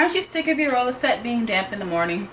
Aren't you sick of your roller set being damp in the morning?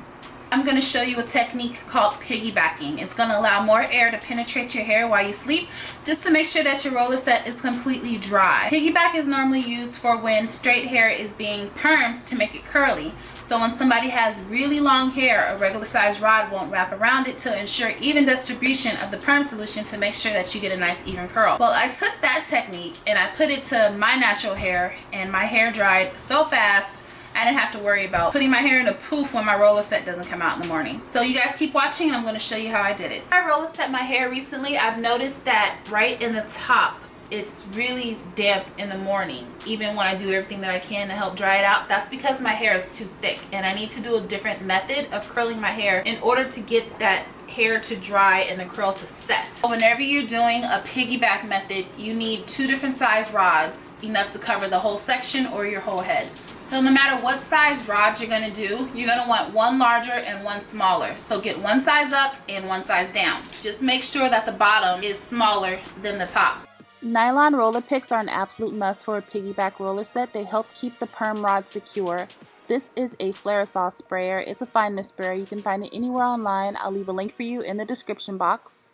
I'm going to show you a technique called piggybacking. It's going to allow more air to penetrate your hair while you sleep, just to make sure that your roller set is completely dry. Piggyback is normally used for when straight hair is being permed to make it curly. So when somebody has really long hair, a regular size rod won't wrap around it to ensure even distribution of the perm solution to make sure that you get a nice even curl. Well, I took that technique and I put it to my natural hair, and my hair dried so fast I didn't have to worry about putting my hair in a poof when my roller set doesn't come out in the morning. So you guys keep watching and I'm going to show you how I did it. I roller set my hair recently. I've noticed that right in the top it's really damp in the morning, even when I do everything that I can to help dry it out. That's because my hair is too thick and I need to do a different method of curling my hair in order to get that hair to dry and the curl to set. So whenever you're doing a piggyback method, you need 2 different size rods, enough to cover the whole section or your whole head. So no matter what size rod you're going to do, you're going to want one larger and one smaller. So get one size up and one size down. Just make sure that the bottom is smaller than the top. Nylon roller picks are an absolute must for a piggyback roller set. They help keep the perm rod secure. This is a Flare-Saw sprayer. It's a fine mist sprayer. You can find it anywhere online. I'll leave a link for you in the description box.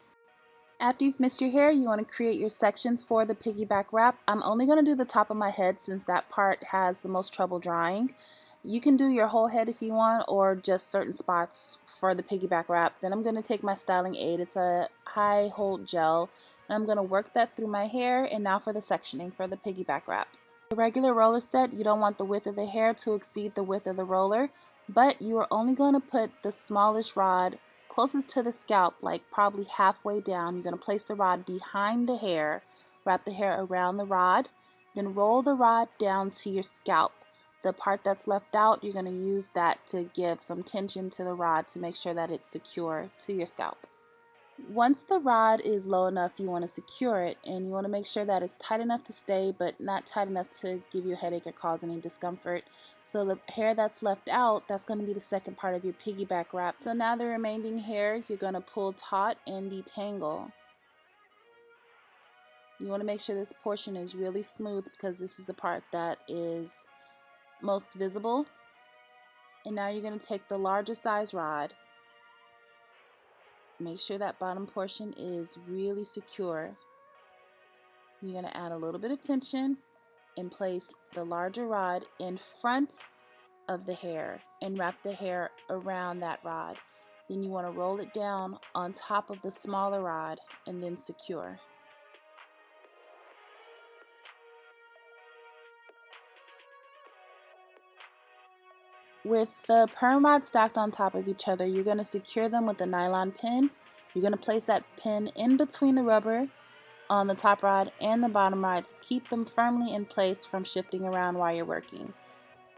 After you've missed your hair, you want to create your sections for the piggyback wrap. I'm only going to do the top of my head since that part has the most trouble drying. You can do your whole head if you want, or just certain spots for the piggyback wrap. Then I'm going to take my styling aid. It's a high hold gel. And I'm going to work that through my hair. And now for the sectioning for the piggyback wrap. The regular roller set, you don't want the width of the hair to exceed the width of the roller, but you are only going to put the smallest rod closest to the scalp, like probably halfway down. You're going to place the rod behind the hair, wrap the hair around the rod, then roll the rod down to your scalp. The part that's left out, you're going to use that to give some tension to the rod to make sure that it's secure to your scalp. Once the rod is low enough, you want to secure it, and you want to make sure that it's tight enough to stay but not tight enough to give you a headache or cause any discomfort. So the hair that's left out, that's going to be the second part of your piggyback wrap. So now the remaining hair, you're going to pull taut and detangle. You want to make sure this portion is really smooth because this is the part that is most visible. And now you're going to take the larger size rod. Make sure that bottom portion is really secure. You're going to add a little bit of tension and place the larger rod in front of the hair and wrap the hair around that rod. Then you want to roll it down on top of the smaller rod and then secure. With the perm rods stacked on top of each other, you're going to secure them with a nylon pin. You're going to place that pin in between the rubber on the top rod and the bottom rod to keep them firmly in place from shifting around while you're working.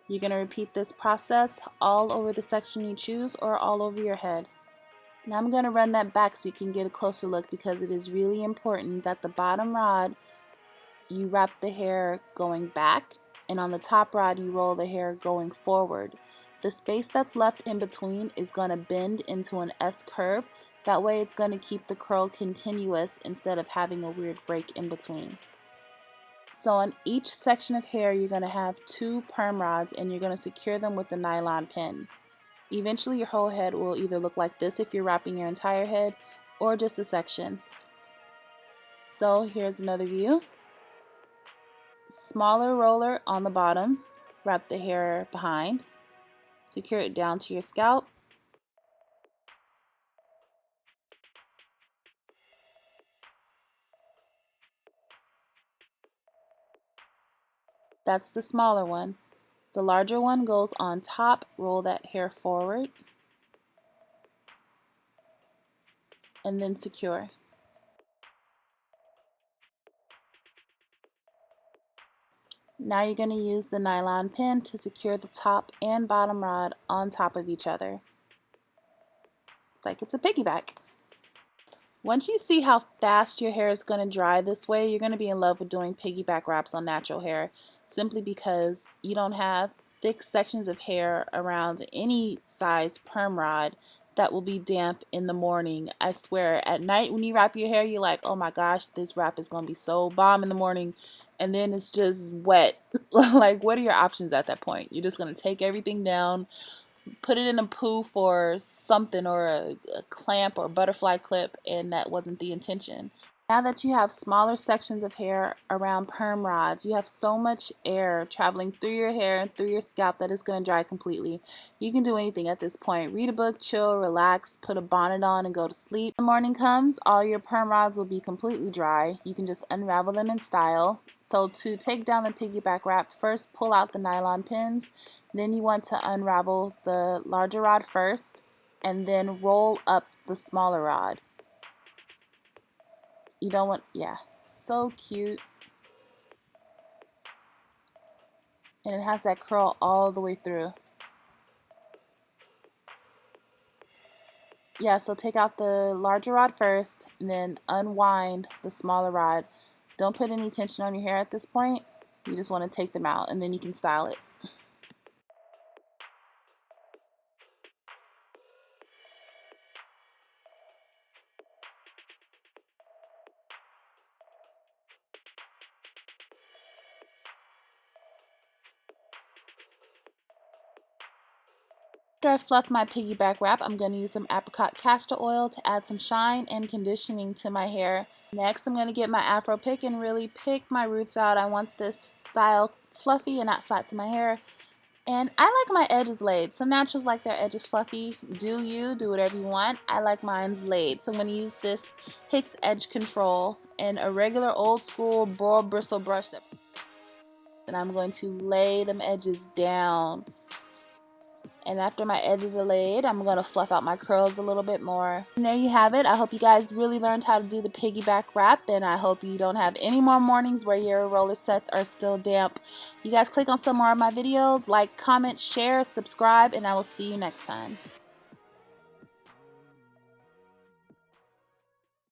You're going to repeat this process all over the section you choose or all over your head. Now I'm going to run that back so you can get a closer look, because it is really important that the bottom rod, you wrap the hair going back, and on the top rod you roll the hair going forward. The space that's left in between is going to bend into an S curve. That way it's going to keep the curl continuous instead of having a weird break in between. So on each section of hair you're going to have 2 perm rods, and you're going to secure them with the nylon pin. Eventually your whole head will either look like this if you're wrapping your entire head, or just a section. So here's another view. Smaller roller on the bottom, wrap the hair behind, secure it down to your scalp. That's the smaller one. The larger one goes on top. Roll that hair forward and then secure. Now you're going to use the nylon pin to secure the top and bottom rod on top of each other. It's like it's a piggyback. Once you see how fast your hair is going to dry this way, you're going to be in love with doing piggyback wraps on natural hair, simply because you don't have thick sections of hair around any size perm rod that will be damp in the morning. I swear, at night when you wrap your hair, you're like, oh my gosh, this wrap is going to be so bomb in the morning. And then it's just wet. Like, what are your options at that point? You're just going to take everything down, put it in a poof or something, or a clamp or butterfly clip, and that wasn't the intention. Now that you have smaller sections of hair around perm rods, you have so much air traveling through your hair and through your scalp that it's going to dry completely. You can do anything at this point. Read a book, chill, relax, put a bonnet on, and go to sleep. When the morning comes, all your perm rods will be completely dry. You can just unravel them in style. So to take down the piggyback wrap, first pull out the nylon pins. Then you want to unravel the larger rod first, and then roll up the smaller rod. You don't want, yeah, so cute. And it has that curl all the way through. Yeah, so take out the larger rod first, and then unwind the smaller rod. Don't put any tension on your hair at this point. You just want to take them out, and then you can style it. After I fluff my piggyback wrap, I'm going to use some apricot castor oil to add some shine and conditioning to my hair. Next, I'm going to get my afro pick and really pick my roots out. I want this style fluffy and not flat to my hair. And I like my edges laid. Some naturals like their edges fluffy. Do you? Do whatever you want. I like mine's laid. So I'm going to use this Hicks Edge Control and a regular old school boar bristle brush. And I'm going to lay them edges down. And after my edges are laid, I'm going to fluff out my curls a little bit more. And there you have it. I hope you guys really learned how to do the piggyback wrap, and I hope you don't have any more mornings where your roller sets are still damp. You guys click on some more of my videos, like, comment, share, subscribe, and I will see you next time.